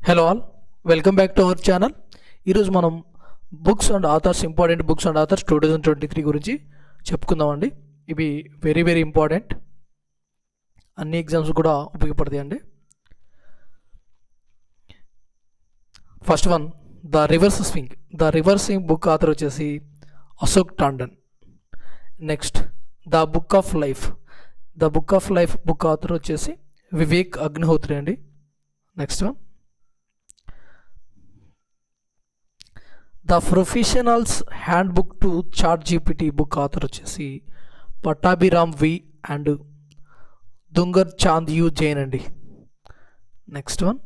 Hello all, welcome back to our channel. ఈరోజు మనం books and authors, important books and authors 2023 గురించి చెప్పుకుందామండి. ఇవి వెరీ వెరీ ఇంపార్టెంట్, అన్ని ఎగ్జామ్స్ కూడా ఉపయోగపడతాయి అండి. First one, the reverse swing. The reverse swing book author వచ్చేసి Ashok Tandon. Next, the book of life. The book of life book author వచ్చేసి వివేక్ అగ్నిహోత్రి అండి. Next one, the professionals hand book to chat GPT book author వచ్చేసి పట్టాభిరామ్ వి and Dungar Chand U Jain అండి. Next one,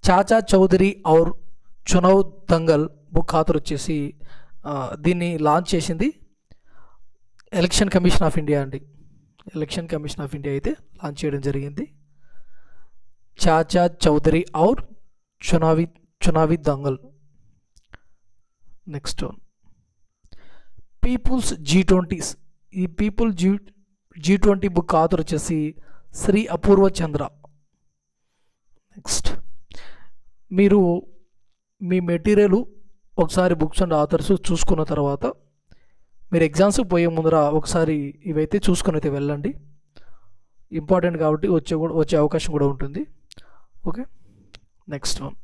Chacha Chaudhary Aur Chunav Dangal book author వచ్చేసి దీన్ని launch చేసింది election commission of India అండి. Election commission of India అయితే launch చేయడం జరిగింది. Chacha Chaudhary Aur Chunavi Dangal. Next one, people's G20s. ఈ పీపుల్ G20 బుక్ ఆథర్ వచ్చేసి శ్రీ అపూర్వ చంద్ర. నెక్స్ట్, మీరు మీ మెటీరియల్ ఒకసారి బుక్స్ అండ్ ఆథర్స్ చూసుకున్న తర్వాత మీరు ఎగ్జామ్స్కి పోయే ముందర ఒకసారి ఇవైతే చూసుకొని అయితే వెళ్ళండి. ఇంపార్టెంట్ కాబట్టి వచ్చే అవకాశం కూడా ఉంటుంది. Okay, next one,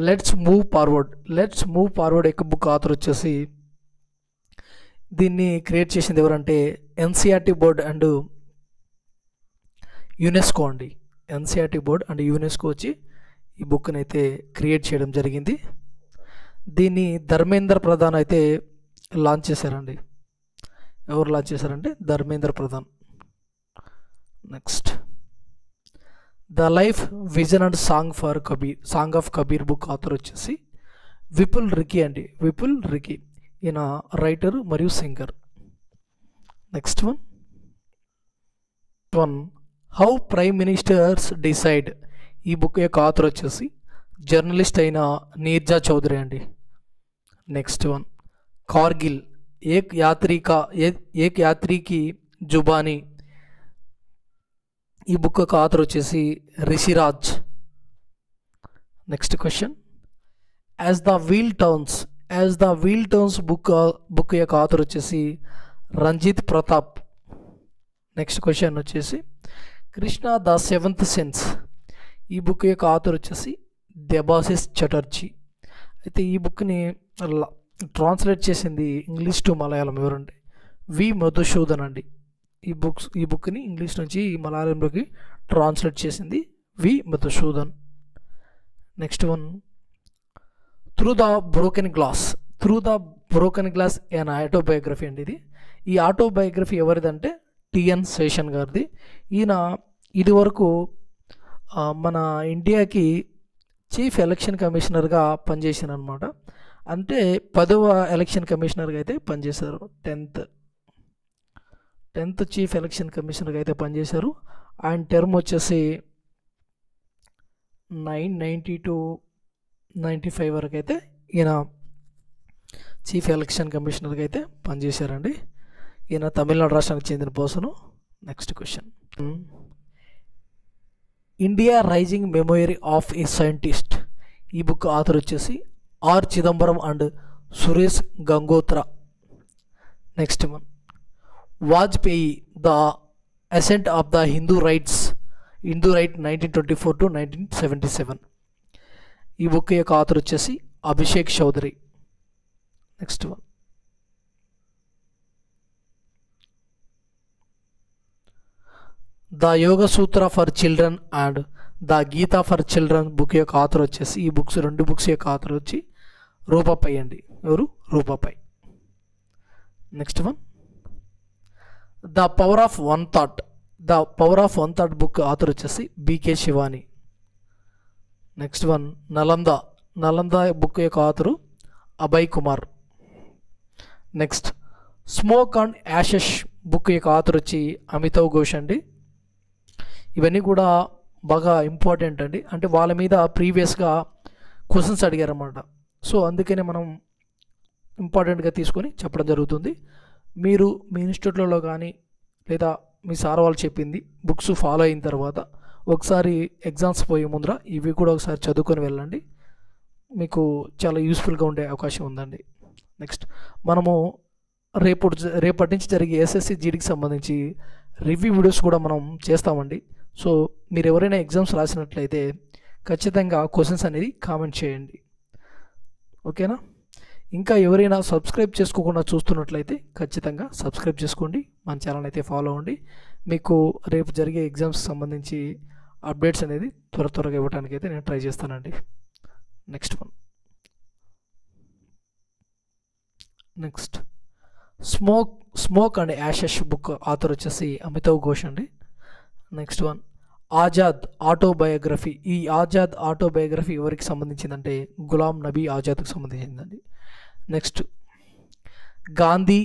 let's move forward. Let's move forward యొక్క బుక్ ఆథర్ వచ్చేసి దీన్ని క్రియేట్ చేసింది ఎవరంటే ఎన్సీఆర్టీ బోర్డ్ అండ్ యునెస్కో అండి. ఎన్సీఆర్టీ బోర్డ్ అండ్ యునెస్కో వచ్చి ఈ బుక్ని అయితే క్రియేట్ చేయడం జరిగింది. దీన్ని ధర్మేంద్ర ప్రధాన్ అయితే లాంచ్ చేశారండి. ఎవరు లాంచ్ చేశారంటే Dharmendra Pradhan. Next, the life vision and song of Kabir book author వచ్చేసి విపుల్ రికీ అండి. విపుల్ రికీ, ఈయన రైటర్ మరియు singer. Next one, how prime ministers decide. ఈ బుక్ యొక్క ఆథర్ వచ్చేసి జర్నలిస్ట్ అయిన నీర్జా చౌదరి అండి. Next one, Kargil Ek Yatri ki Zubani. ఈ బుక్ యొక్క ఆథర్ వచ్చేసి Rishiraj. Next question, as the wheel turns book యొక్క ఆథర్ వచ్చేసి రంజిత్ ప్రతాప్. నెక్స్ట్ క్వశ్చన్ వచ్చేసి కృష్ణ ద సెవెంత్ సెన్స్. ఈ బుక్ యొక్క ఆథర్ వచ్చేసి దెబాసిస్ చటర్జీ. అయితే ఈ బుక్ని ట్రాన్స్లేట్ చేసింది ఇంగ్లీష్ టు మలయాళం ఎవరంటే వి మధుసూదన్ అండి. ఈ బుక్ని ఇంగ్లీష్ నుంచి మలయాళంలోకి ట్రాన్స్లేట్ చేసింది V Madhusudan. Next one, through the broken glass అనే ఆటోబయోగ్రఫీ అండి. ఈ ఆటోబయోగ్రఫీ ఎవరిదంటే టిఎన్ శేషన్ గారిది. ఈయన ఇదివరకు మన ఇండియాకి చీఫ్ ఎలక్షన్ కమిషనర్గా పనిచేసాను అనమాట. అంటే 10వ ఎలక్షన్ కమిషనర్గా అయితే పనిచేశారు. 10th చీఫ్ ఎలక్షన్ కమిషనర్గా అయితే పనిచేశారు. ఆయన టర్మ్ వచ్చేసి 990 to 95 వరకు అయితే ఈయన చీఫ్ ఎలక్షన్ కమిషనర్గా అయితే పనిచేశారండి. ఈయన తమిళనాడు రాష్ట్రానికి చెందిన person. Next question, India rising memory of a scientist. ఈ బుక్ ఆథర్ వచ్చేసి R Chidambaram and Suresh Gangotra. Next one, Vajpayee the ascent of the Hindu right 1924 to 1977. ఈ బుక్ యొక్క ఆథర్ వచ్చేసి Abhishek Choudhary. Next one, the yoga sutra for children and the Gita for children book యొక్క author వచ్చేసి ఈ రెండు books యొక్క ఆథర్ వచ్చి రూపాపై అండి. ఎవరు? Rupa Pai. Next one, the power of one thought book author వచ్చేసి BK Shivani. Next one, Nalanda book యొక్క author Abhay Kumar. Next, smoke and ashes book యొక్క ఆథర్ వచ్చి అమితావ్ ఘోష్ అండి. ఇవన్నీ కూడా బాగా ఇంపార్టెంట్ అండి. అంటే వాళ్ళ మీద ప్రీవియస్గా క్వశ్చన్స్ అడిగారన్నమాట. సో అందుకనే మనం ఇంపార్టెంట్గా తీసుకొని చెప్పడం జరుగుతుంది. మీరు మీ ఇన్స్టిట్యూట్లలో కానీ లేదా మీ సార్ వాళ్ళు చెప్పింది బుక్స్ ఫాలో అయిన తర్వాత ఒకసారి ఎగ్జామ్స్ పోయే ముందర ఇవి కూడా ఒకసారి చదువుకొని వెళ్ళండి, మీకు చాలా యూస్ఫుల్గా ఉండే అవకాశం ఉందండి. నెక్స్ట్ మనము రేపటి నుంచి జరిగే ఎస్ఎస్సి జీడీకి సంబంధించి రివ్యూ వీడియోస్ కూడా మనం చేస్తామండి. సో మీరు ఎవరైనా ఎగ్జామ్స్ రాసినట్లయితే ఖచ్చితంగా క్వశ్చన్స్ అనేది కామెంట్ చేయండి, ఓకేనా. ఇంకా ఎవరైనా సబ్స్క్రైబ్ చేసుకోకుండా చూస్తున్నట్లయితే ఖచ్చితంగా సబ్స్క్రైబ్ చేసుకోండి, మన ఛానల్ అయితే ఫాలో అవ్వండి. మీకు రేపు జరిగే ఎగ్జామ్స్కి సంబంధించి అప్డేట్స్ అనేది త్వరగా ఇవ్వడానికి అయితే నేను ట్రై చేస్తానండి. Next smoke and ashes book author వచ్చేసి అమితావ్ ఘోష్ అండి. Next one Azad autobiography. ఈ ఆజాద్ ఆటోబయోగ్రఫీ ఎవరికి సంబంధించిందంటే గులాం నబీ ఆజాద్కి సంబంధించిందండి. నెక్స్ట్ గాంధీ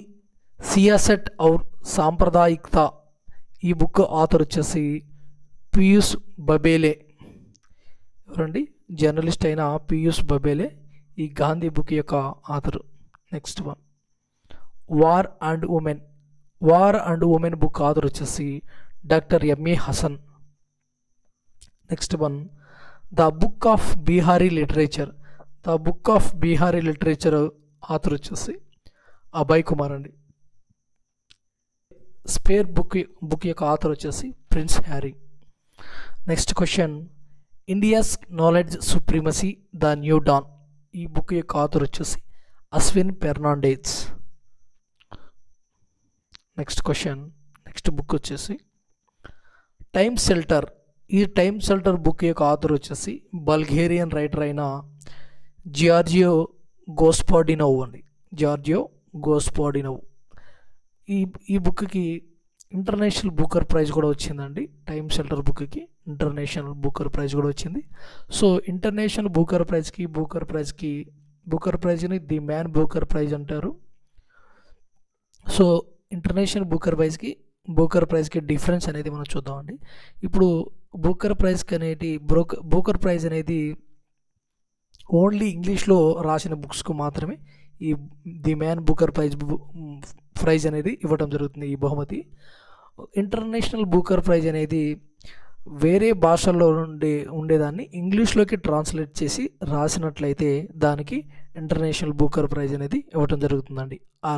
సియాసట్ ఔర్ సాంప్రదాయికత. ఈ బుక్ ఆథర్ వచ్చేసి పీయూష్ బబేలే. ఎవరండి? జర్నలిస్ట్ అయిన పీయూష్ బబేలే ఈ గాంధీ బుక్ యొక్క author. Next one war and women book author వచ్చేసి doctor MA Hasan. Next one the book of Bihari literature author వచ్చేసి అభయ్ కుమార్ అండి. స్పేర్ బుక్ యొక్క ఆథర్ వచ్చేసి prince Harry. Next question India's knowledge supremacy the new dawn. ఈ book యొక్క author వచ్చేసి Ashwin Fernandez. Next book వచ్చేసి time shelter. ఈ టైమ్ షెల్టర్ బుక్ యొక్క ఆథర్ వచ్చేసి బల్గేరియన్ రైటర్ అయిన జార్జియో గోస్పాడినోవ్ అండి. ఈ బుక్కి ఇంటర్నేషనల్ బుకర్ ప్రైజ్ కూడా వచ్చిందండి. టైమ్ షెల్టర్ బుక్కి ఇంటర్నేషనల్ బుకర్ ప్రైజ్ కూడా వచ్చింది. సో ఇంటర్నేషనల్ బుకర్ ప్రైజ్ని ది మ్యాన్ బుకర్ ప్రైజ్ అంటారు. సో ఇంటర్నేషనల్ బుకర్ ప్రైజ్కి డిఫరెన్స్ అనేది మనం చూద్దామండి. ఇప్పుడు బుకర్ ప్రైజ్ అనేది ఓన్లీ ఇంగ్లీష్లో రాసిన బుక్స్కు మాత్రమే ఈ ది మ్యాన్ బుకర్ ప్రైజ్ అనేది ఇవ్వడం జరుగుతుంది, ఈ బహుమతి. ఇంటర్నేషనల్ బుకర్ ప్రైజ్ అనేది వేరే భాషల్లో ఉండేదాన్ని ఇంగ్లీష్లోకి ట్రాన్స్లేట్ చేసి రాసినట్లయితే దానికి ఇంటర్నేషనల్ బుకర్ ప్రైజ్ అనేది ఇవ్వడం జరుగుతుందండి. ఆ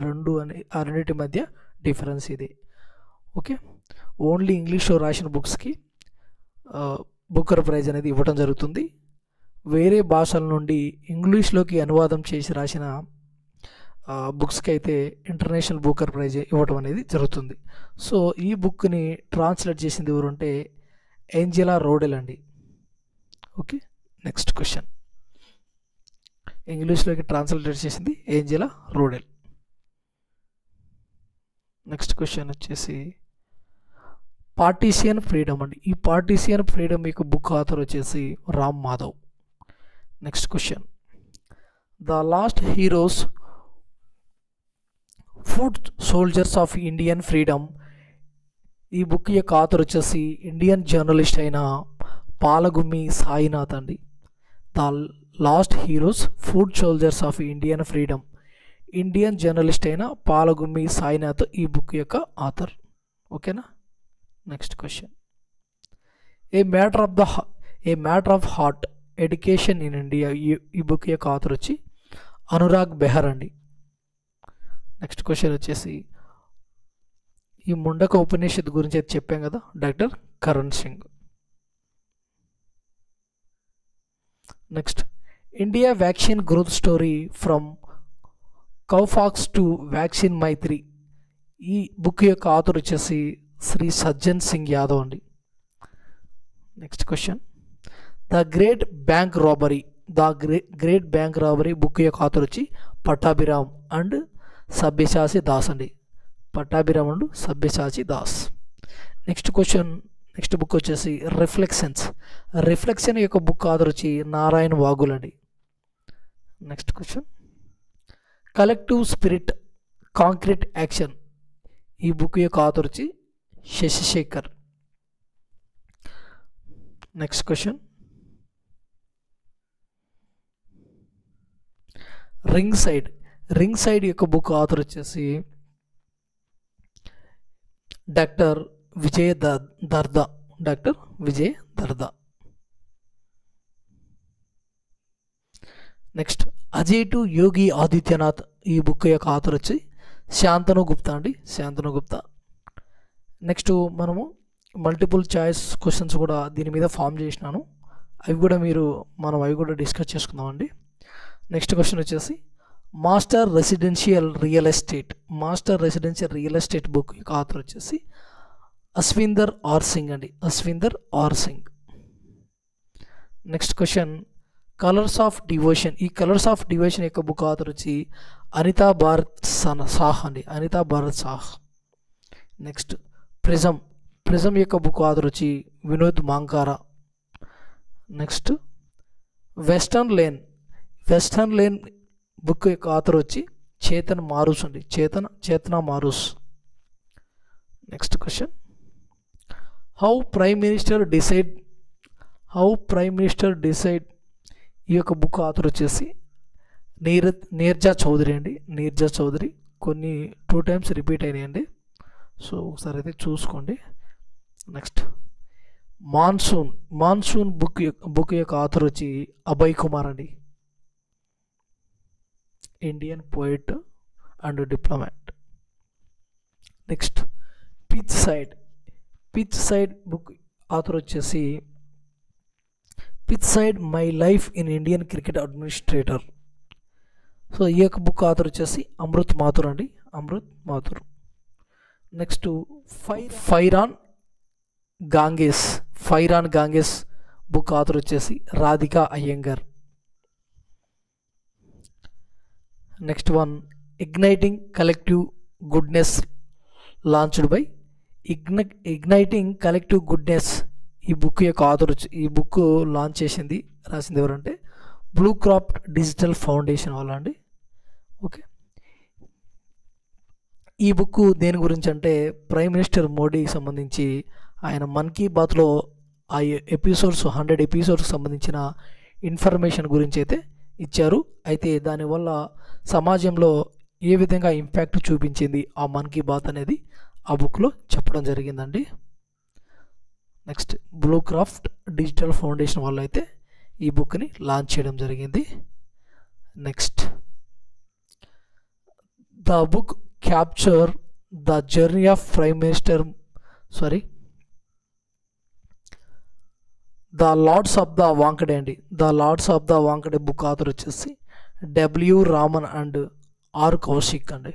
రెండింటి మధ్య డిఫరెన్స్ ఇది, ఓకే. ఓన్లీ ఇంగ్లీష్లో రాసిన బుక్స్కి బుకర్ ప్రైజ్ అనేది ఇవ్వడం జరుగుతుంది. వేరే భాషల నుండి ఇంగ్లీష్లోకి అనువాదం చేసి రాసిన బుక్స్కి అయితే ఇంటర్నేషనల్ బుకర్ ప్రైజ్ ఇవ్వడం అనేది జరుగుతుంది. సో ఈ బుక్ని ట్రాన్స్లేట్ చేసింది ఎవరంటే ఏంజెలా రోడెల్ అండి, ఓకే. నెక్స్ట్ క్వశ్చన్ ఇంగ్లీష్లోకి ట్రాన్స్లేట్ చేసింది ఏంజెలా రోడెల్. నెక్స్ట్ క్వశ్చన్ వచ్చేసి పార్టీషియన్ ఫ్రీడమ్ అండి. ఈ పార్టీషియన్ ఫ్రీడమ్ యొక్క బుక్ ఆథర్ వచ్చేసి Ram Madhav. Next question the last heroes food soldiers of Indian freedom. ఈ బుక్ యొక్క ఆథర్ వచ్చేసి ఇండియన్ జర్నలిస్ట్ అయిన పాలగుమ్మి సాయినాథ్ అండి. The last heroes food soldiers of Indian freedom. Indian journalist అయిన పాలగుమ్మి సాయినాథ్ ఈ బుక్ యొక్క ఆథర్, ఓకేనా. Next question A matter of heart education in India. ఈ బుక్ యొక్క ఆథర్ వచ్చి అనురాగ్ బెహర్ అండి. నెక్స్ట్ క్వశ్చన్ వచ్చేసి ఈ ముండక ఉపనిషత్ గురించి అయితే చెప్పాం కదా, doctor Karan Singh. Next India vaccine growth story from Covax to vaccine Maitri. ఈ బుక్ యొక్క ఆథర్ వచ్చేసి శ్రీ సజ్జన్ సింగ్ యాదవ్ అండి. Next question the great bank robbery book యొక్క ఆథర్ వచ్చి పట్టాభిరామ్ అండ్ సభ్యసాచి దాస్ అండి. పట్టాభిరామ్ అండ్ సభ్యసాచి దాస్. నెక్స్ట్ బుక్ వచ్చేసి రిఫ్లెక్షన్ యొక్క బుక్ ఆథర్ వచ్చి నారాయణ్ వాగుల్ అండి. Next question collective spirit concrete action. ఈ బుక్ యొక్క ఆథర్ వచ్చి Shashishekhar. Next question ring side యొక్క బుక్ ఆథర్ వచ్చేసి doctor Vijay Darda, doctor Vijay Darda. Next Ajay to Yogi Adityanath, ఈ బుక్ యొక్క ఆథర్ వచ్చి శాంతను గుప్తా అండి, శాంతను గుప్తా. నెక్స్ట్ మనము మల్టిపుల్ చాయిస్ క్వశ్చన్స్ కూడా దీని మీద ఫామ్ చేసినాను, అవి కూడా డిస్కస్ చేసుకుందామండి. నెక్స్ట్ క్వశ్చన్ వచ్చేసి master residential real estate book యొక్క ఆథర్ వచ్చేసి అశ్విందర్ ఆర్ సింగ్ అండి, Ashwinder R Singh. Next question colours of devotion, ఈ కలర్స్ ఆఫ్ డివోషన్ యొక్క బుక్ ఆథర్ వచ్చి అనితా భారత్ సాహ్ అండి, అనితా భారత్ సాహ్. నెక్స్ట్ ప్రిజం యొక్క బుక్ ఆథర్ వచ్చి Vinod Mankara. Next western lane book యొక్క ఆథర్ వచ్చి చేతన్ మారూస్ అండి, Chetana Maroos. Next question how prime minister decide, ఈ యొక్క బుక్ ఆథర్ వచ్చేసి నీర్జా చౌదరి అండి, నీర్జా చౌదరి. కొన్ని 2 times రిపీట్ అయినాయండి, సో ఒకసారి అయితే చూసుకోండి. నెక్స్ట్ మాన్సూన్ బుక్ యొక్క ఆథర్ వచ్చి అభయ్ కుమార్ అండి, Indian poet and diplomat. Next pitch side book author వచ్చేసి my life in Indian cricket administrator. So ఈ యొక్క బుక్ ఆథర్ వచ్చేసి అమృత్ మాథుర్ అండి, Amrit Mathur. Next fire on Ganges book author వచ్చేసి Radhika Iyengar. Next one igniting collective goodness launched by igniting collective goodness, ఈ book యొక్క author ఈ book రాసింది ఎవరంటే బ్లూ క్రాఫ్ట్ డిజిటల్ ఫౌండేషన్ వాళ్ళ అండి. ఓకే, ఈ బుక్ దేని గురించి అంటే ప్రైమ్ మినిస్టర్ మోడీకి సంబంధించి ఆయన మన్ కీ బాత్లో ఆ 100 ఎపిసోడ్స్కి సంబంధించిన ఇన్ఫర్మేషన్ గురించి అయితే ఇచ్చారు. అయితే దానివల్ల సమాజంలో ఏ విధంగా ఇంపాక్ట్ చూపించింది ఆ మన్ కీ బాత్ అనేది ఆ బుక్లో చెప్పడం జరిగిందండి. Next blue craft digital foundation వాళ్ళు అయితే ఈ బుక్ని లాంచ్ చేయడం జరిగింది. Next the book capture the journey of prime minister the lords of the Wankhede అండి, the lords of the Wankhede book author వచ్చేసి W Raman and R Kaushik అండి.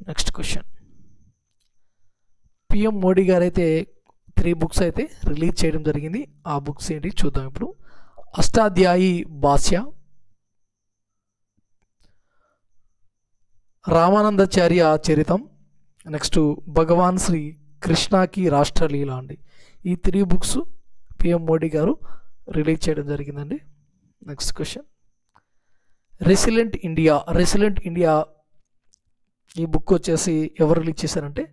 నెక్స్ట్ క్వశ్చన్ పిఎం మోడీ గారు అయితే 3 books అయితే రిలీజ్ చేయడం జరిగింది, ఆ బుక్స్ ఏంటి చూద్దాం ఇప్పుడు. అష్టాధ్యాయి భాష్య, రామానందాచార్య చరితం, నెక్స్ట్ భగవాన్ శ్రీ కృష్ణకి రాష్ట్రలీల అండి. ఈ 3 books పిఎం మోడీ గారు రిలీజ్ చేయడం జరిగిందండి. నెక్స్ట్ క్వశ్చన్ రెసిలెంట్ ఇండియా ఈ బుక్ వచ్చేసి ఎవరు రిలీజ్ చేశారంటే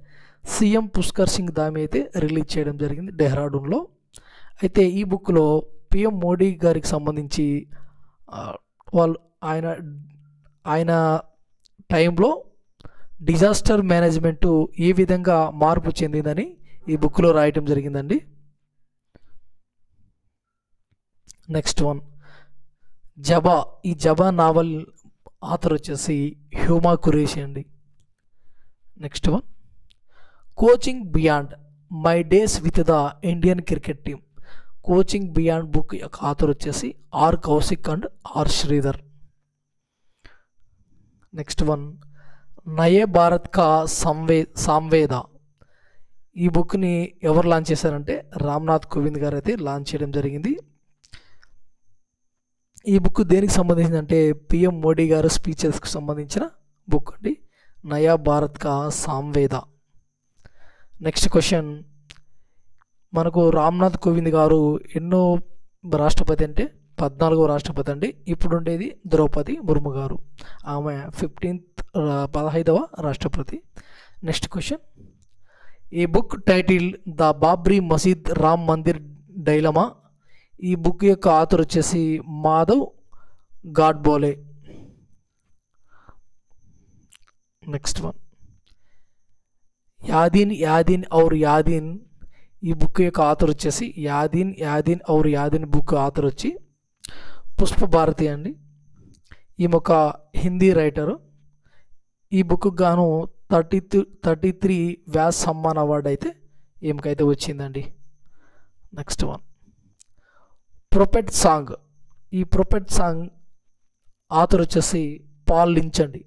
సీఎం పుష్కర్ సింగ్ ధామి అయితే రిలీజ్ చేయడం జరిగింది డెహ్రాడూన్లో. అయితే ఈ బుక్లో పిఎం మోడీ గారికి సంబంధించి ఆయన టైంలో డిజాస్టర్ మేనేజ్మెంట్ ఏ విధంగా మార్పు చెందిందని ఈ బుక్లో రాయటం జరిగిందండి. నెక్స్ట్ వన్ ఈ జబా నావల్ ఆథర్ వచ్చేసి హ్యూమా కురేషి అండి. Next one coaching beyond my days with the Indian cricket team, coaching beyond book యొక్క ఆథర్ వచ్చేసి R Kaushik and R Sridhar. Next one Naye Bharat Ka Samveda, ఈ బుక్ని ఎవరు లాంచ్ చేశారంటే రామ్నాథ్ కోవింద్ గారు అయితే లాంచ్ చేయడం జరిగింది. ఈ బుక్ దేనికి సంబంధించిందంటే పిఎం మోడీ గారు స్పీచెస్కి సంబంధించిన బుక్ అండి, నయా భారత్ కా సామ్వేద. నెక్స్ట్ క్వశ్చన్ మనకు రామ్నాథ్ కోవింద్ గారు ఎన్నో రాష్ట్రపతి అంటే 14వ రాష్ట్రపతి అండి. ఇప్పుడు ఉండేది ద్రౌపది ముర్ము గారు, ఆమె 15వ రాష్ట్రపతి. నెక్స్ట్ క్వశ్చన్ ఈ book title the Babri Masjid Ram Mandir dilemma, ఈ బుక్ యొక్క ఆథర్ వచ్చేసి మాధవ్ గాడ్బోలే. నెక్స్ట్ వన్ యాదీన్ యాదీన్ ఔర్ యాదీన్ ఈ బుక్ యొక్క ఆథర్ వచ్చేసి యాదీన్ యాదీన్ ఔర్ యాదీన్ బుక్ ఆథర్ వచ్చి పుష్ప భారతి అండి. ఈమె ఒక హిందీ రైటరు. ఈ బుక్కు గాను 33 వ్యాస్ సమ్మాన్ అవార్డు అయితే ఈమెకైతే వచ్చిందండి. Next one prophet song. ఈ ప్రొపెట్ సాంగ్ ఆథర్ వచ్చేసి పాల్ లించ్ అండి.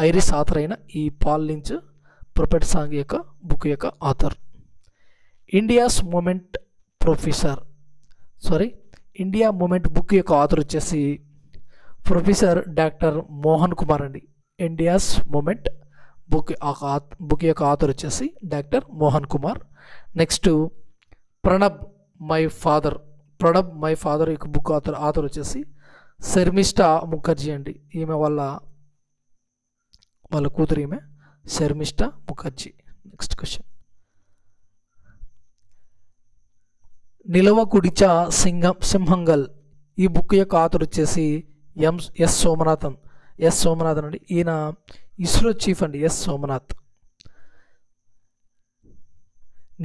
ఐరిష్ ఆథర్ అయిన ఈ పాల్ లించ్ ప్రొపెట్ సాంగ్ యొక్క బుక్ యొక్క author. India's moment India moment book యొక్క ఆథర్ వచ్చేసి ప్రొఫెసర్ డాక్టర్ మోహన్ కుమార్ అండి. ఇండియాస్ మూమెంట్ బుక్ యొక్క ఆథర్ వచ్చేసి doctor Mohan Kumar. Next Pranab my father యొక్క బుక్ ఆథర్ వచ్చేసి శర్మిష్ఠా ముఖర్జీ అండి. ఈమె వాళ్ళ కూతురు ఈమె శర్మిష్ఠా ముఖర్జీ. నెక్స్ట్ క్వశ్చన్ నిలవకుడిచా సింహంగల్ ఈ బుక్ యొక్క ఆథర్ వచ్చేసి ఎస్ సోమనాథన్ అండి. ఈయన ఇస్రో చీఫ్ అండి. ఎస్ సోమనాథ్.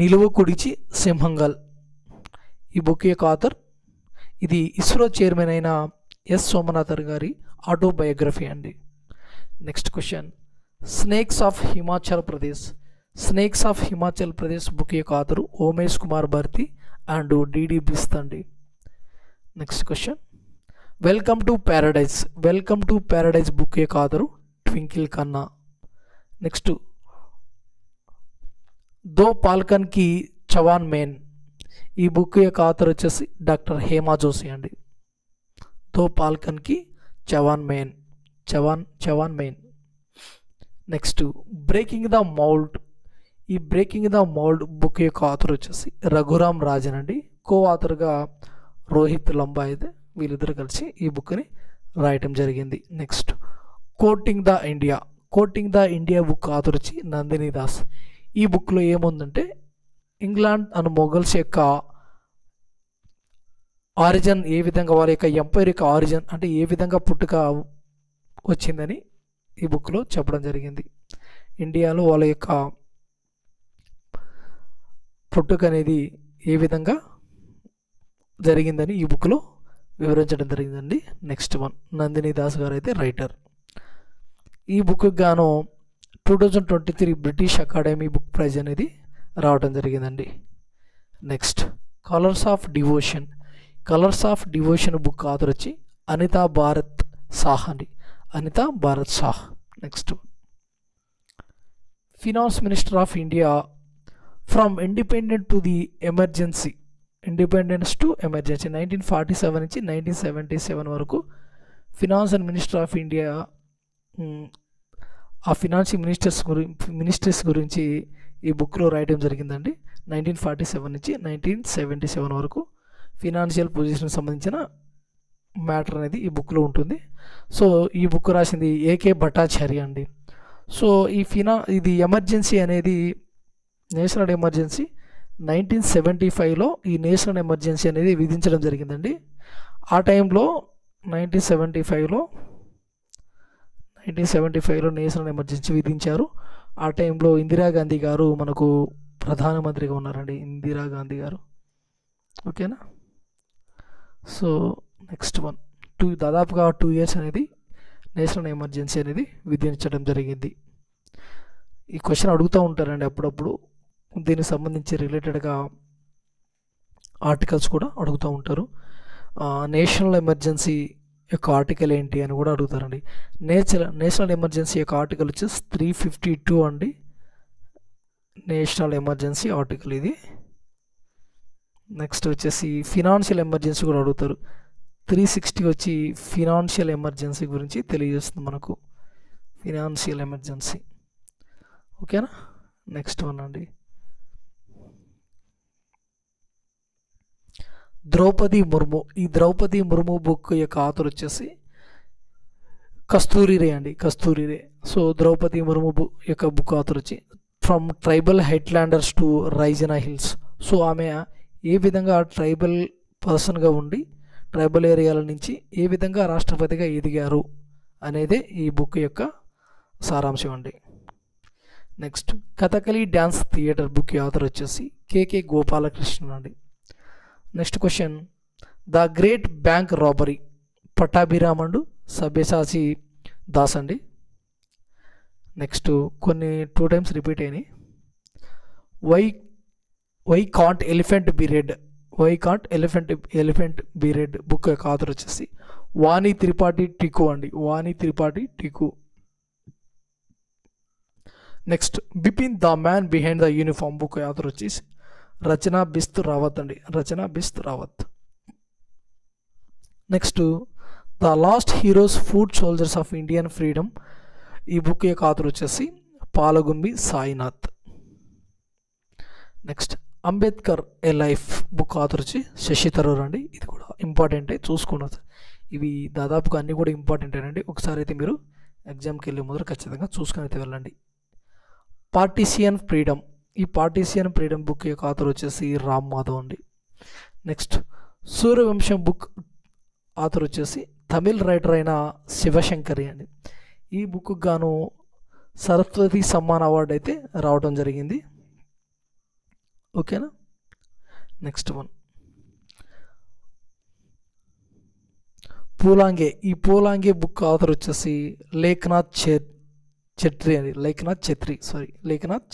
నిలువకుడిచి సింహంగల్ ఈ బుక్ యొక్క ఆథర్. ఇది ఇస్రో చైర్మన్ అయిన ఎస్ సోమనాథన్ గారి ఆటోబయోగ్రఫీ అండి. Next question snakes of Himachal Pradesh book యొక్క author Omesh Kumar Bharti and DD Bisht అండి. Next question welcome to paradise book యొక్క ఆథరు ట్వింకిల్ ఖన్నా. నెక్స్ట్ దో పాల్కన్ కి చవాన్ మేన్ ఈ బుక్ యొక్క ఆథర్ వచ్చేసి డాక్టర్ హేమా జోషి అండి. దో Palkon Ki Chavan main. Next breaking the mould book యొక్క ఆథర్ వచ్చేసి రఘురామ్ రాజన్ అండి. కో ఆథర్గా రోహిత్ లంబా అయితే వీళ్ళిద్దరు కలిసి ఈ బుక్ని రాయటం జరిగింది. Next quoting the India book author వచ్చి నందిని దాస్. ఈ బుక్లో ఏముందంటే ఇంగ్లాండ్ అండ్ మొఘల్స్ యొక్క ఆరిజిన్ ఏ విధంగా, వారి యొక్క ఎంపైర్ యొక్క ఆరిజిన్ అంటే ఏ విధంగా పుట్టుక వచ్చిందని ఈ బుక్లో చెప్పడం జరిగింది. ఇండియాలో వాళ్ళ యొక్క పుట్టుక అనేది ఏ విధంగా జరిగిందని ఈ బుక్లో వివరించడం జరిగిందండి. నెక్స్ట్ వన్ నందిని దాస్ గారు అయితే రైటర్. ఈ బుక్ గాను 2023 బ్రిటిష్ అకాడమీ బుక్ ప్రైజ్ అనేది రావడం జరిగిందండి. Next colours of devotion book author వచ్చి Anita Bharat Shah. Next finance minister of India from independence to emergency 1947 నుంచి 1977 వరకు finance and minister of India ఆ ఫినాన్షియల్ మినిస్టర్స్ గురించి ఈ బుక్లో రాయడం జరిగిందండి. 1947 నుంచి 1977 వరకు ఫినాన్షియల్ పొజిషన్కి సంబంధించిన మ్యాటర్ అనేది ఈ బుక్లో ఉంటుంది. సో ఈ బుక్ రాసింది ఏకే భట్టాచార్య అండి. సో ఇది ఎమర్జెన్సీ అనేది నేషనల్ ఎమర్జెన్సీ 1975లో ఈ నేషనల్ ఎమర్జెన్సీ అనేది విధించడం జరిగిందండి. ఆ టైంలో 1975లో నేషనల్ ఎమర్జెన్సీ విధించారు. ఆ టైంలో ఇందిరాగాంధీ గారు మనకు ప్రధానమంత్రిగా ఉన్నారండి. ఇందిరాగాంధీ గారు. ఓకేనా. సో నెక్స్ట్ వన్ దాదాపుగా 2 years అనేది నేషనల్ ఎమర్జెన్సీ అనేది విధించడం జరిగింది. ఈ క్వశ్చన్ అడుగుతూ ఉంటారండి అప్పుడప్పుడు. దీనికి సంబంధించి రిలేటెడ్గా ఆర్టికల్స్ కూడా అడుగుతూ ఉంటారు. నేషనల్ ఎమర్జెన్సీ యొక్క ఆర్టికల్ ఏంటి అని కూడా అడుగుతారండి. నేషనల్ ఎమర్జెన్సీ యొక్క ఆర్టికల్ వచ్చేసి 352 అండి. నేషనల్ ఎమర్జెన్సీ ఆర్టికల్ ఇది. నెక్స్ట్ వచ్చేసి ఫినాన్షియల్ ఎమర్జెన్సీ కూడా అడుగుతారు. 360 వచ్చి ఫినాన్షియల్ ఎమర్జెన్సీ గురించి తెలియజేస్తుంది మనకు. Financial emergency. ఓకేనా. నెక్స్ట్ వన్ అండి ద్రౌపది ముర్ము. ఈ ద్రౌపది ముర్ము బుక్ యొక్క ఆథర్ వచ్చేసి కస్తూరి రే. సో ద్రౌపది ముర్ము యొక్క బుక్ ఆథర్ వచ్చి from tribal hinterlands to Raisina hills. So ఆమె ఏ విధంగా ట్రైబల్ పర్సన్గా ఉండి ట్రైబల్ ఏరియాల నుంచి ఏ విధంగా రాష్ట్రపతిగా ఎదిగారు అనేదే ఈ బుక్ యొక్క సారాంశం అండి. Next Kathakali dance theatre book author వచ్చేసి కేకే గోపాలకృష్ణ అండి. Next question the great bank robbery Pattabhiram and Sabyasachi Das అండి. నెక్స్ట్ కొన్ని 2 times రిపీట్ అయినాయి. Why can't elephant be red be red book యొక్క ఆథర్ వచ్చేసి వాణి త్రిపాఠి టికు అండి. Vani Tripathi Tikoo. Next Bipin the man behind the uniform book author వచ్చేసి రచనా బిస్త్ రావత్ అండి. Rachna Bisht Rawat. Next the last heroes food soldiers of Indian freedom ఈ book యొక్క ఆథర్ వచ్చేసి పాలగుంబి సాయినాథ్. నెక్స్ట్ అంబేద్కర్ ఏ life book author వచ్చి శశి థరూర్ అండి. ఇది కూడా ఇంపార్టెంటే, చూసుకున్నది. ఇవి దాదాపుగా అన్నీ కూడా ఇంపార్టెంటేనండి. ఒకసారి అయితే మీరు ఎగ్జామ్కి వెళ్ళే ముందర ఖచ్చితంగా చూసుకొని అయితే వెళ్ళండి. పార్టీషియన్ ఫ్రీడమ్ ఈ పార్టీషియన్ ఫ్రీడమ్ బుక్ యొక్క ఆథర్ వచ్చేసి రామ్ మాధవ్ అండి. నెక్స్ట్ సూర్యవంశం బుక్ ఆథర్ వచ్చేసి తమిళ్ రైటర్ అయిన శివశంకరి అండి. ఈ బుక్ గాను సరస్వతి సమ్మాన్ అవార్డు అయితే రావడం జరిగింది. ఓకేనా. నెక్స్ట్ వన్ పూలాంగే ఈ పూలాంగే బుక్ ఆథర్ వచ్చేసి లేఖనాథ్ ఛత్రి అండి. లేఖనాథ్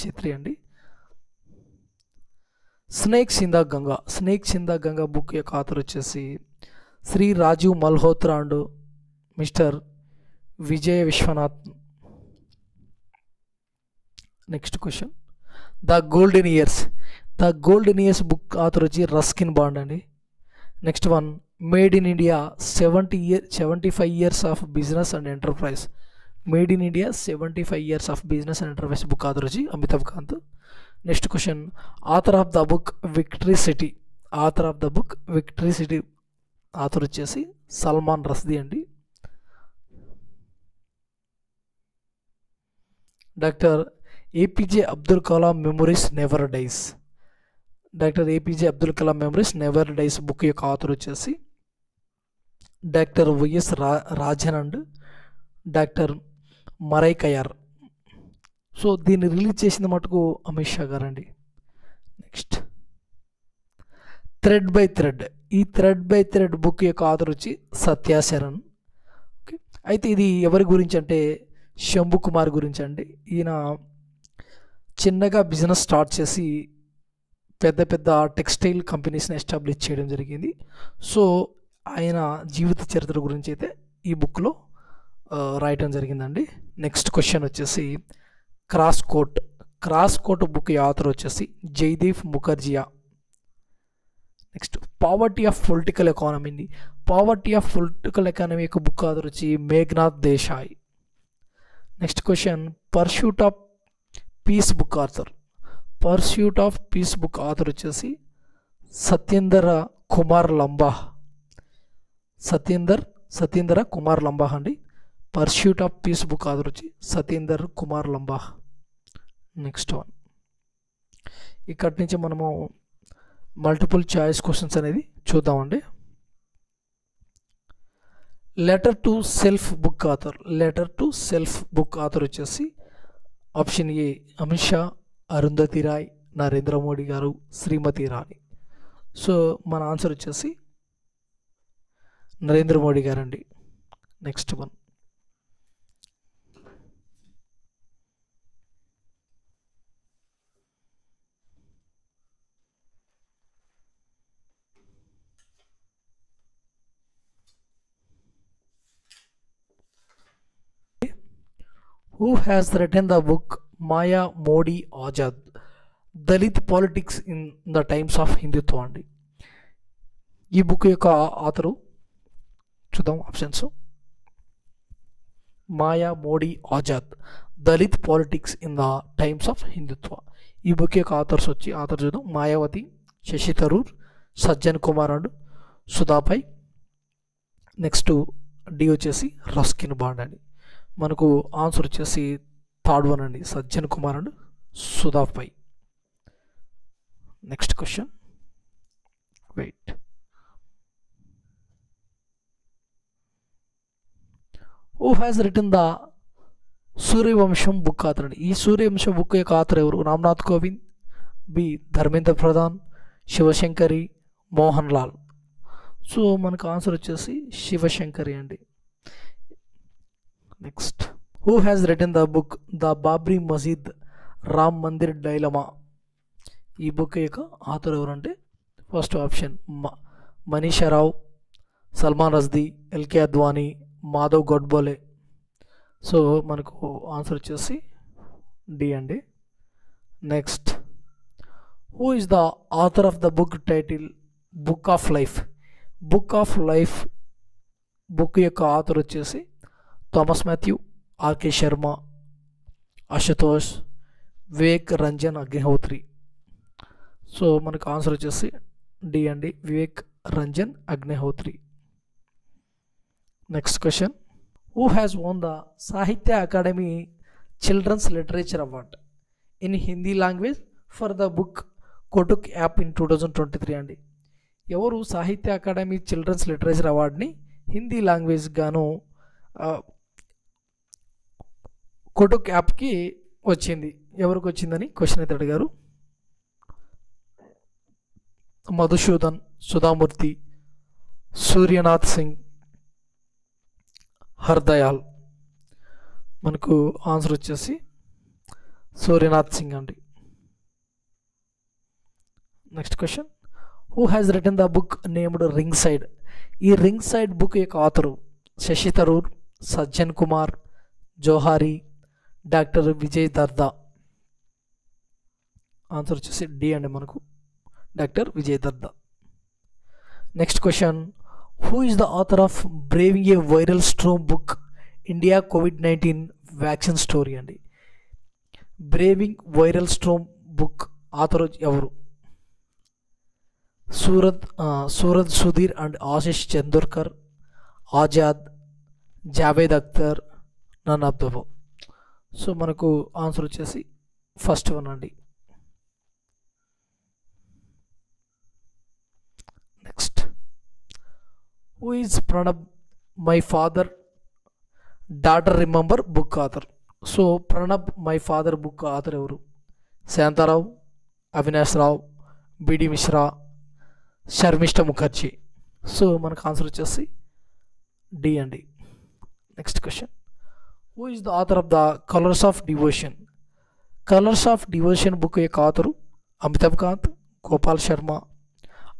ఛత్రి అండి. Snakes in the Ganga book యొక్క ఆథర్ వచ్చేసి Shri Rajiv Malhotra and mister Vijaya Viswanath. Next question the golden years book author వచ్చి రస్కిన్ బాండ్ అండి. Next one made in India 75 years of business and enterprise. Made in India 75 years of business and enterprise book author వచ్చి Amitabh Kant. Next question author of the book victory city author వచ్చేసి సల్మాన్ రష్దీ అండి. Doctor APJ Abdul Kalam memories never dies book యొక్క author వచ్చేసి doctor YS Rajan and doctor Marai Kayar. So దీన్ని release చేసింది మటుకు అమిత్ షా గారండి. Next thread by thread book యొక్క ఆథర్ వచ్చి సత్యాశరణ్. ఓకే, అయితే ఇది ఎవరి గురించి అంటే శంభు కుమార్ గురించి అండి. ఈయన చిన్నగా బిజినెస్ స్టార్ట్ చేసి పెద్ద పెద్ద టెక్స్టైల్ కంపెనీస్ని ఎస్టాబ్లిష్ చేయడం జరిగింది. సో ఆయన జీవిత చరిత్ర గురించి అయితే ఈ బుక్లో రాయటం జరిగిందండి. నెక్స్ట్ క్వశ్చన్ వచ్చేసి క్రాస్ కోట్ బుక్ ఆథర్ వచ్చేసి Jaideep Mukherjea. Next poverty of political economy యొక్క బుక్ ఆథర్ వచ్చి Meghnad Desai. Next question pursuit of peace book author వచ్చేసి సత్యేంద్ర కుమార్ లంబాహ్ అండి. Pursuit of peace book author వచ్చి సత్యేందర్ కుమార్ లంబాహ్. నెక్స్ట్ వన్ ఇక్కడి నుంచి మనము మల్టిపుల్ చాయిస్ క్వశ్చన్స్ అనేది చూద్దామండి. Letter to self book author వచ్చేసి ఆప్షన్ ఏ అమిత్ షా, అరుంధతి రాయ్, నరేంద్ర మోడీ గారు, శ్రీమతి ఇరానీ. సో మన ఆన్సర్ వచ్చేసి నరేంద్ర మోడీ గారండి. Next one Who has written the book Maya Modi Azad Dalit politics in the times of Hindutva అండి. ఈ బుక్ యొక్క ఆథరు చూద్దాం options. Maya Modi Azad Dalit politics in the times of Hindutva. ఈ బుక్ యొక్క ఆథర్ చూద్దాం. Mayawati, Shashi Tharoor, Sajjan Kumar and Sudhapai. Next D వచ్చేసి రస్కిన్ బాండ్ అండి. మనకు ఆన్సర్ వచ్చేసి థర్డ్ వన్ అండి, Sajjan Kumar and Sudhapai. Next question wait. Who has written the Suryavamsham book author అండి. ఈ సూర్యవంశం బుక్ యొక్క ఆథర్ ఎవరు? రామ్నాథ్ కోవింద్, బి ధర్మేంద్ర ప్రధాన్, శివశంకరి, మోహన్ లాల్. సో మనకు ఆన్సర్ వచ్చేసి శివశంకరి అండి. Next, who has written the book the Babri Masjid Ram Mandir dilemma? ఈ బుక్ యొక్క ఆథర్ ఎవరంటే first option Manisha Rao, Salman Rushdie, LK Advani, Madhav Godbole. So మనకు ఆన్సర్ వచ్చేసి డి అండి. Next, who is the author of the book title book of life? Book of life book యొక్క author వచ్చేసి Thomas Matthew, RK Sharma, Ashutosh, Vivek Ranjan Agnihotri. So మనకు answer వచ్చేసి డి అండి, Vivek Ranjan Agnihotri. Next question, who has won the Sahitya Akademi children's literature award in Hindi language for the book Kotuk app in 2023 అండి. ఎవరు Sahitya Akademi children's literature అవార్డ్ని Hindi language గాను కోటుక్ యాప్కి వచ్చింది? ఎవరికి వచ్చిందని క్వశ్చన్ అయితే అడిగారు. మధుసూదన్, సుధామూర్తి, సూర్యనాథ్ సింగ్, హర్దయాల్. మనకు ఆన్సర్ వచ్చేసి సూర్యనాథ్ సింగ్ అండి. Next question, who has written the book named ring side? ఈ రింగ్ సైడ్ బుక్ యొక్క author Shashi Tharoor, Sajjan Kumar, Johari, doctor Vijay Darda. Answer వచ్చేసి డి అండి, మనకు doctor Vijay Darda. Next question, who is the author of braving a viral storm book India కోవిడ్-19 vaccine story అండి? Braving viral storm book author ఎవరు? Suraj Sudhir and Ashish Chandorkar, Azad, Javed Akhtar, none of the above. So మనకు answer వచ్చేసి first one అండి. Next, who is Pranab my father daughter remember book author? So Pranab my father book author ఎవరు? Shanta Rao, Avinash Rao, BD Mishra, Sharmistha Mukherjee. So మనకు answer వచ్చేసి D అండి. Next question, who is the author of the colours of devotion? Colours of devotion book యొక్క author Amitabh Kant, Gopal Sharma,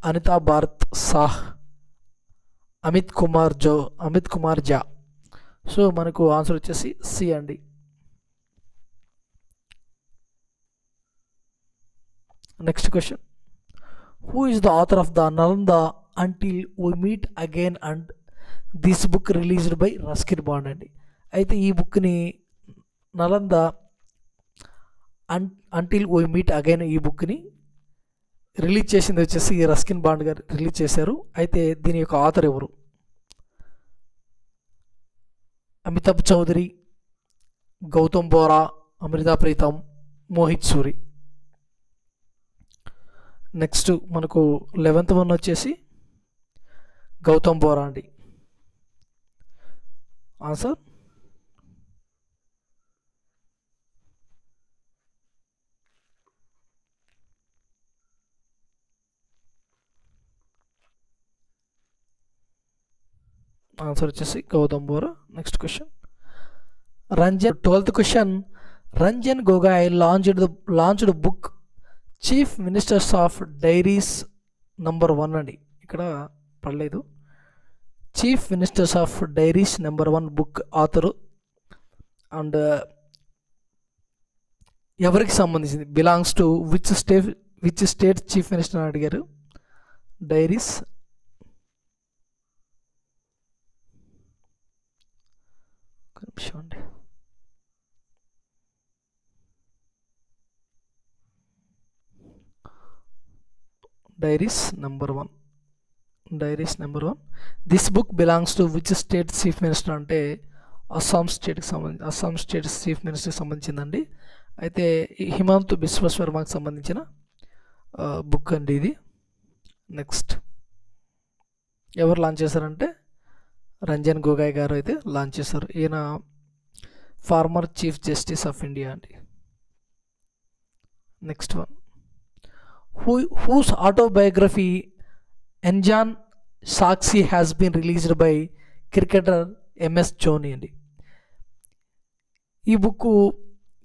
Anita Bharat Sah, Amit Kumar Jha. So మనకు answer వచ్చేసి C అండి. Next question, who is the author of the Nalanda until we meet again and this book released by Ruskin Bond అండి? అయితే ఈ బుక్ని Nalanda until we meet again ఈ బుక్ని రిలీజ్ చేసింది వచ్చేసి రస్కిన్ బాండ్ గారు రిలీజ్ చేశారు. అయితే దీని యొక్క ఆథర్ ఎవరు? అమితాబ్ చౌదరి, గౌతమ్ బోరా, అమృతా ప్రీతం, మోహిత్ సూరి. నెక్స్ట్ మనకు 11th వన్ వచ్చేసి గౌతమ్ బోరా అండి. ఆన్సర్ వచ్చేసి Gautam Bora. Next question, Ranjan 12th question, Ranjan Gogoi launched book chief ministers of diaries number 1 అండి. ఇక్కడ పడలేదు. Chief ministers of diaries number 1 book author and ఎవరికి సంబంధించింది? Belongs to which state chief minister అని అడిగారు. డైరీస్ అండి. Diaries number 1. This book belongs to which state chief minister అంటే Assam state chief మినిస్టర్కి సంబంధించిందండి. అయితే హిమంత్ బిశ్వ శర్మకి సంబంధించిన బుక్ అండి ఇది. నెక్స్ట్ ఎవరు లాంచ్ చేశారంటే రంజన్ గొగోయ్ గారు అయితే లాంచ్ చేశారు. ఈయన former chief justice of India అండి. Next one, whose autobiography Anjaan Sakshi has been released by cricketer MS Dhoni అండి. ఈ బుక్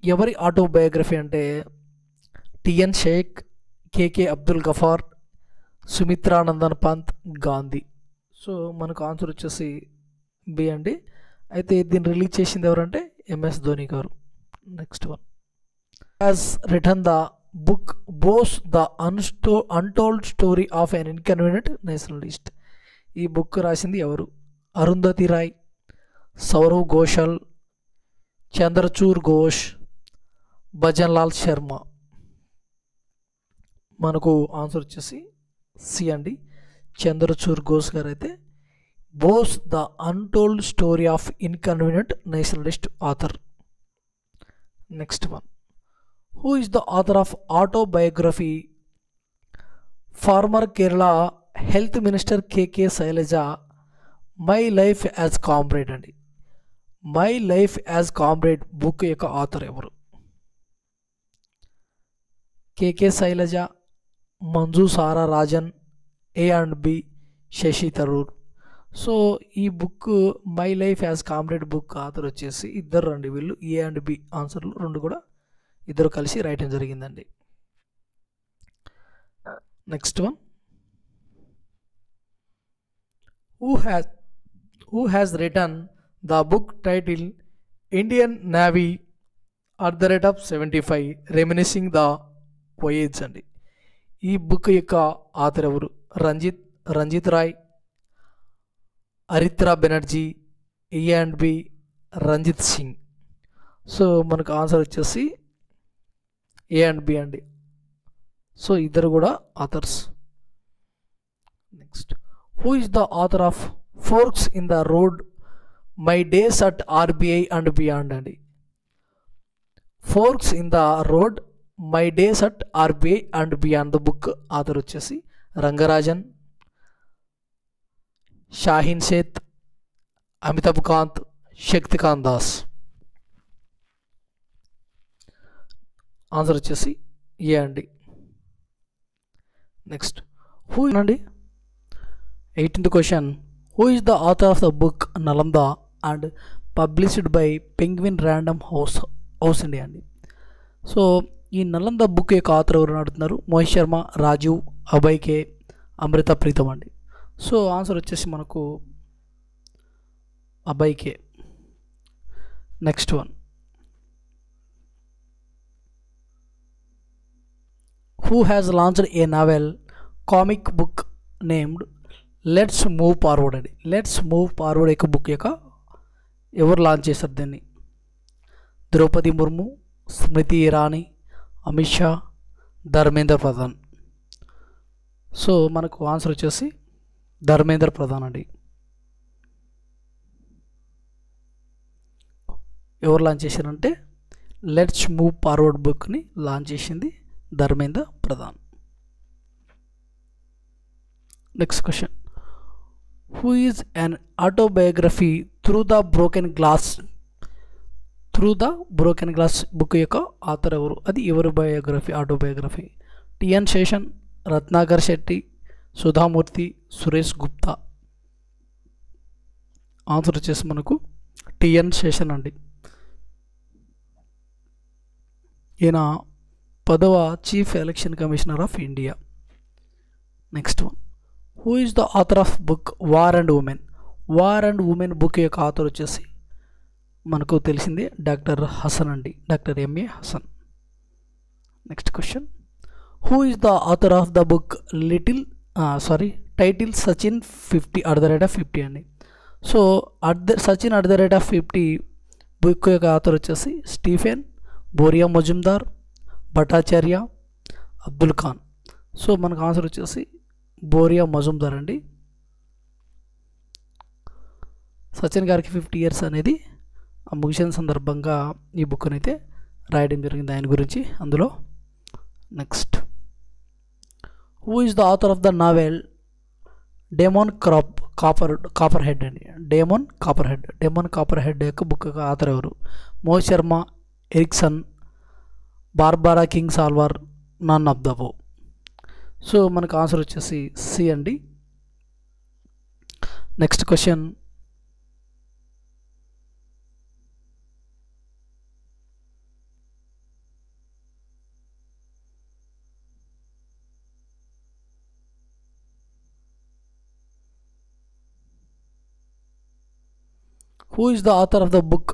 ఎవరి ఆటోబయోగ్రఫీ అంటే TN Sheikh, KK Abdul Gafar, Sumitranandan Pant, Gandhi. So మనకు ఆన్సర్ వచ్చేసి బి అండి. అయితే దీన్ని రిలీజ్ చేసింది ఎవరంటే ఎంఎస్ ధోని గారు. Next one, has written the book Bose the untold story of an inconvenient nationalist. ఈ బుక్ రాసింది ఎవరు? అరుంధతి రాయ్, సౌరవ్ ఘోషల్, చంద్రచూర్ ఘోష్, భజన్ లాల్ శర్మ. మనకు ఆన్సర్ వచ్చేసి సి అండి, చంద్రచూర్ ఘోష్ గారు అయితే Bose the untold story of inconvenient nationalist author. Next one, who is the author of autobiography former Kerala health minister KK Shailaja my life as comrade అండి. My life as comrade book యొక్క author ఎవరు? KK Shailaja, Manju Sara Rajan, A and B Shashi Tharoor. So ఈ book my life as comrade book author వచ్చేసి ఇద్దరు అండి. వీళ్ళు ఏ and B ఆన్సర్లు రెండు కూడా ఇద్దరు కలిసి రాయటం జరిగిందండి. Next one, who has written the book titled Indian Navy @75 reminiscing the voyage అండి. ఈ బుక్ యొక్క ఆథర్ ఎవరు? Ranjit Roy, Aritra Banerjee, A and B Ranjit Singh. So మనకు ఆన్సర్ వచ్చేసి ఏ అండ్ బి అండి. సో ఇద్దరు కూడా authors. Next, who is the author of forks in the road my days at RBI and beyond అండి. Forks in the road my days at RBI and beyond the book author వచ్చేసి Rangarajan, Shaheen Seth, Amitabh Kant, Shaktikanta Das. Answer వచ్చేసి A అండి. Next, who అండి 18th question, who is the author of the book Nalanda and published by Penguin Random House India అండి. So ఈ Nalanda book యొక్క author ఎవరు అడుగుతున్నారు? మోహిత్ శర్మ, రాజీవ్, అభయ్ కే, అమృత ప్రీతం అండి. సో ఆన్సర్ వచ్చేసి మనకు Abhay K. Next one, who has launched a novel comic book named let's move forward అండి. Let's move forward యొక్క బుక్ యొక్క ఎవరు లాంచ్ చేశారు దీన్ని? ద్రౌపది ముర్ము, స్మృతి ఇరానీ, అమిత్ షా, ధర్మేంద్ర ప్రధాన్. సో మనకు ఆన్సర్ వచ్చేసి ధర్మేంద్ర ప్రధాన్ అండి. ఎవరు లాంచ్ చేశారంటే లెట్స్ మూవ్ ఫార్వర్డ్ బుక్ని లాంచ్ చేసింది Dharmendra Pradhan. Next question, who is an autobiography through the broken glass book యొక్క ఆథర్ ఎవరు? అది ఎవరి biography autobiography? TN Seshan, Ratnakar Shetty, Sudha Murthy, Suresh Gupta. Answer వచ్చేసి మనకు టిఎన్ శేషన్ అండి. ఈయన 10వ chief election commissioner of India. Next one, who is the author of book war and women book యొక్క ఆథర్ వచ్చేసి మనకు తెలిసిందే డాక్టర్ హసన్ అండి, doctor MA Hasan. Next question, who is the author of the book title Sachin 50 అండి. So Sachin @50 book యొక్క author వచ్చేసి Stephen, Boria Majumdar, Bhattacharya, Abdul Khan. So మనకు answer వచ్చేసి బోరియా మజుందార్ అండి. సచిన్ గారికి 50 years అనేది ముగిసిన సందర్భంగా ఈ బుక్ని అయితే రాయడం జరిగింది ఆయన గురించి అందులో. Next, who is the author of the novel demon copper head అండి. డేమోన్ కాపర్ హెడ్ యొక్క బుక్ యొక్క ఆథర్ ఎవరు? Mohit Sharma, Ericsson, Barbara Kingsolver, none of the above. So మనకు ఆన్సర్ వచ్చేసి సి అండి. Next question, who is the author of the book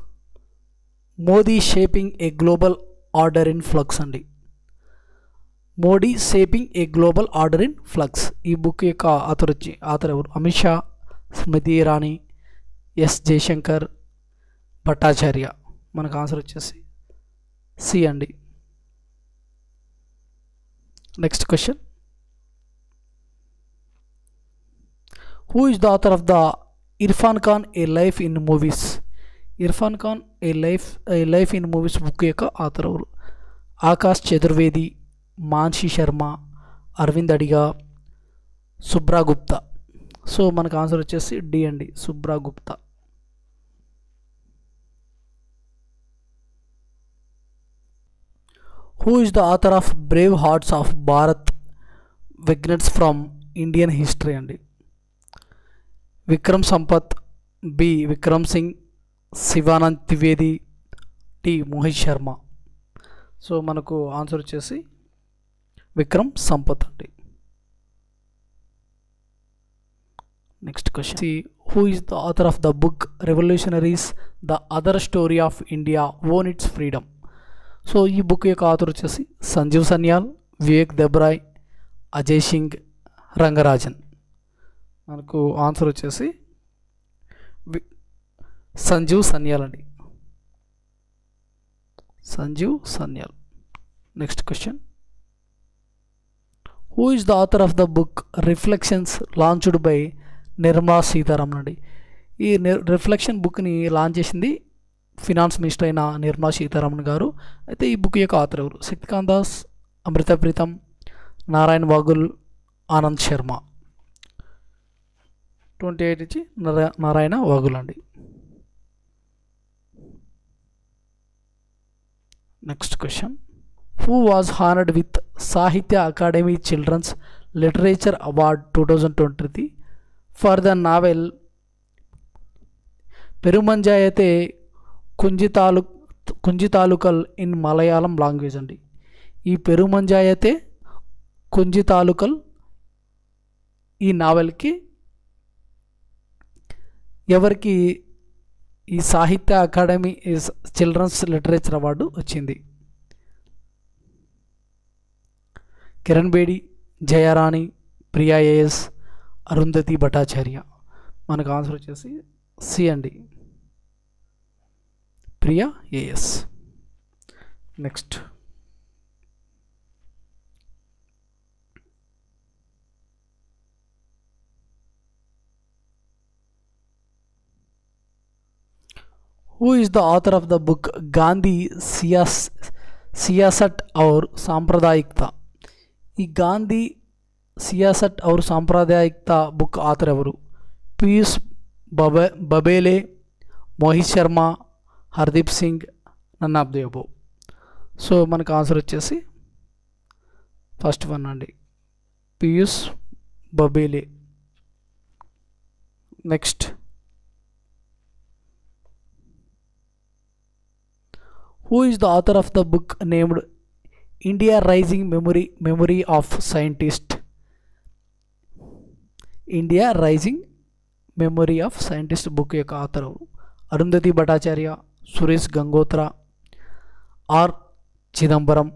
Modi shaping a global order in flux అండి? Modi shaping a global order in flux. ఈ book యొక్క author ఎవరు? Amit Shah, Smriti Irani, S Jaishankar, Bhattacharya. మనకు answer వచ్చేసి C అండి. Next question, who is the author of the Irfan Khan a life in movies? Irfan Khan a life in movies book యొక్క author ఎవరు? Akash Chaturvedi, Manshi Sharma, Aravind Adiga, Shubhra Gupta. So మనకు ఆన్సర్ వచ్చేసి డి అండి, Shubhra Gupta. Who is the author of brave hearts of Bharat vignettes from Indian history అండి? Vikram Sampath, B Vikram Singh, Shivanand Dwivedi, T Mohit Sharma. So మనకు answer వచ్చేసి విక్రమ్ సంపత్ అండి. Next question, who is the author of the book revolutionaries the other story of India won its freedom? So ఈ book యొక్క author వచ్చేసి సంజీవ్ సన్యాల్, వివేక్ దెబ్రాయ్, అజయ్ సింగ్, రంగరాజన్. మనకు answer వచ్చేసి సంజీవ్ సన్యాల్ అండి, Sanjeev Sanyal. Next question, who is the author of the book reflections launched by Nirmala Sitharaman అండి? ఈ reflection బుక్ని launch చేసింది ఫినాన్స్ మినిస్టర్ అయిన నిర్మలా సీతారామన్ గారు. అయితే ఈ బుక్ యొక్క ఆథర్ ఎవరు? శక్తికాంత్ దాస్, అమృత ప్రీతం, నారాయణ వాగుల్, ఆనంద్ శర్మ. 28 ఇచ్చి నారాయణ వాగుల్ అండి. Next question, who was honoured with Sahitya Akademi children's literature award 2023 for the novel Perumazhayathe Kunjithalukal in Malayalam language అండి? ఈ పెరుమంజాయతే కుంజితాలుకల్ ఈ నావెల్కి ఎవరికి ఈ సాహిత్య అకాడమీ చిల్డ్రన్స్ లిటరేచర్ అవార్డు వచ్చింది? కిరణ్ బేడి, జయారాణి, ప్రియా ఏఎస్, అరుంధతి భట్టాచార్య. మనకు ఆన్సర్ వచ్చేసి సి అండి, Priya A S. Next, who is the author of the book Gandhi Siyasat aur Sampradayikta? ఈ గాంధీ సియాసట్ ఔర్ సాంప్రదాయికత బుక్ ఆథర్ ఎవరు? Piyush Babele, Mohit Sharma, Hardeep Singh, none of the above. So మనకు ఆన్సర్ వచ్చేసి ఫస్ట్ వన్ అండి, Piyush Babele. Next, who is the author of the book named India Rising Memory of Scientist? India Rising Memory of Scientist book యొక్క author Arundhati Bhattacharya, Suresh Gangotra, R Chidambaram,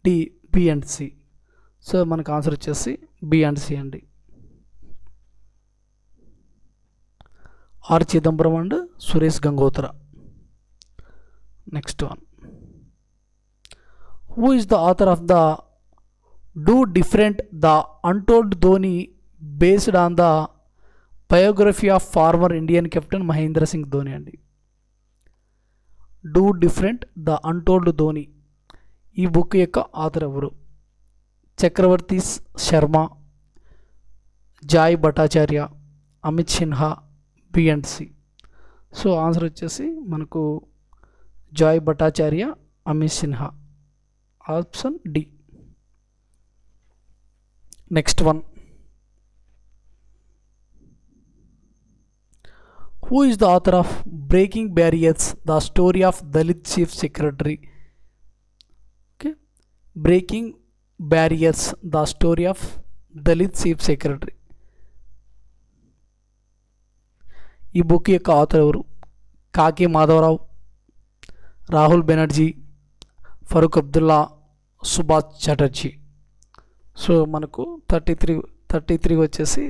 D B and C. So మనకు answer వచ్చేసి B and C అండి, R Chidambaram and Suresh Gangotra. Next one, who is the author of the do different the untold Dhoni based on the biography of former Indian captain Mahendra Singh Dhoni అండి? Do different the untold Dhoni ఈ book యొక్క author ఎవరు? Chakravarthi Sharma, Joy Bhattacharya, Amit Sinha, బిఎండ్సి. So answer వచ్చేసి మనకు Joy Bhattacharya, Amit Sinha, option D. Next one, who is the author of breaking barriers, the story of Dalit chief secretary? Okay, breaking barriers, the story of Dalit chief secretary. ఈ book యొక్క author ఎవరు? కాకి Madhavarao, Rahul Banerjee, Farooq Abdullah, Subhash Chatterjee. So మనకు 33 వచ్చేసి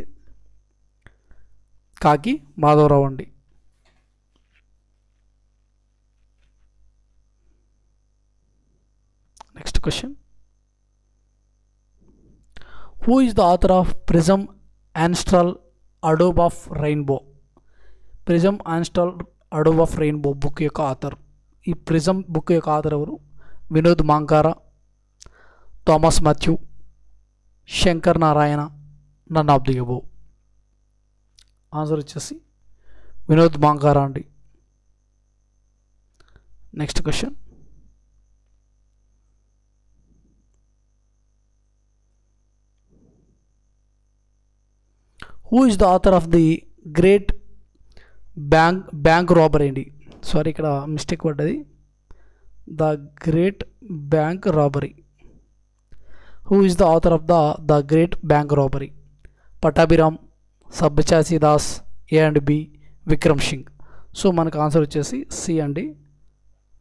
కాకి మాధవరావు అండి. Next question, who is the author of prism ఆన్స్ట్రాల్ Adobe of rainbow? Prism ఆన్స్ట్రాల్ Adobe of rainbow book యొక్క author. ఈ ప్రిజమ్ బుక్ యొక్క ఆథర్ ఎవరు? Vinod Mankara, Thomas Mathew, Shankar Narayana, none of the above. Answer వచ్చేసి వినోద్ మాంకారా అండి. Next question, who is the author of the great bank robbery అండి? Sorry, ఇక్కడ mistake పడ్డది. The great bank robbery. Who is the author of the great bank robbery? Pattabhiram, Sabyasachi Das, A and B, Vikram Singh. So మనకు answer వచ్చేసి C అండి,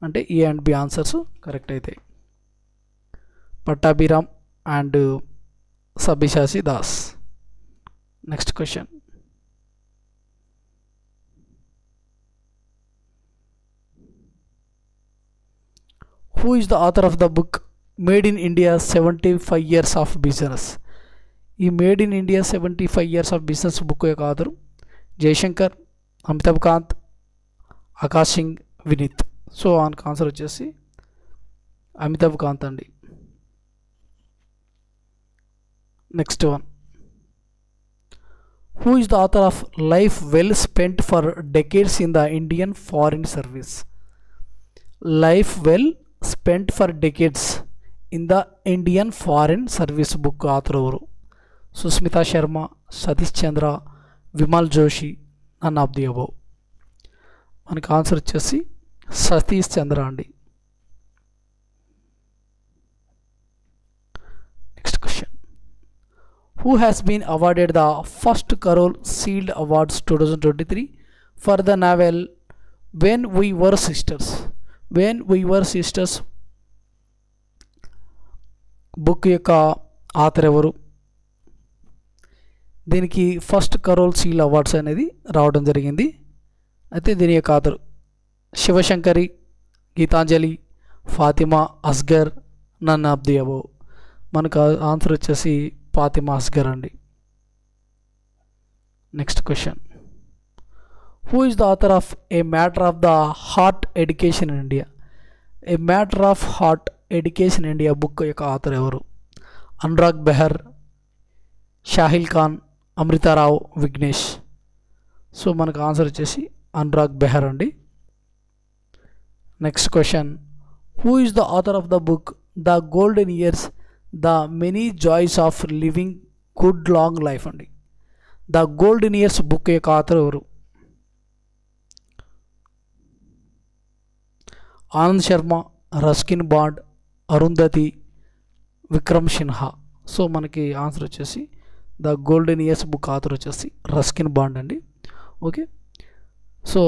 అంటే ఏ and B answers correct అవుతాయి. Pattabhiram and Sabyasachi Das. Next question, who is the author of the book made in India 75 years of business? ఈ made in India 75 years of business book యొక్క author Jaishankar, Amitabh Kant, Akash Singh, Vineet. So answer వచ్చేసి అమితాబ్ కాంత్ అండి. Next one, who is the author of life well spent for decades in the Indian foreign service? Life well spent for decades in the Indian foreign service book author ఎవరు? Sushmita Sharma, Satish Chandra, Vimal Joshi, none of the above. మనకి answer వచ్చేసి సతీష్ చంద్ర అండి. Next question, who has been awarded the first Carol Shields awards 2023 for the novel when we were sisters? When we were sisters book యొక్క author ఎవరు? దీనికి first Karol seal awards అనేది రావడం జరిగింది. అయితే దీని యొక్క author Sivasankari, Geetanjali, Fatima Asghar, none of the above. మనకు ఆన్సర్ వచ్చేసి ఫాతిమా అస్గర్ అండి. Next question, who is the author of a matter of the heart education in India? A matter of heart education India book యొక్క ఆథర్ ఎవరు? అనురాగ్ బెహర్, షాహిల్ ఖాన్, అమృతారావు, విఘ్నేష్. సో మనకు ఆన్సర్ వచ్చేసి అనురాగ్ బెహర్ అండి. Next question, who is the author of the book the golden years, the many joys of living good long life అండి? The golden years book యొక్క author ఎవరు? Anand Sharma, Ruskin Bond, Arundhati, Vikram Sinha. So మనకి answer వచ్చేసి the golden years book author వచ్చేసి Ruskin Bond అండి. Okay, so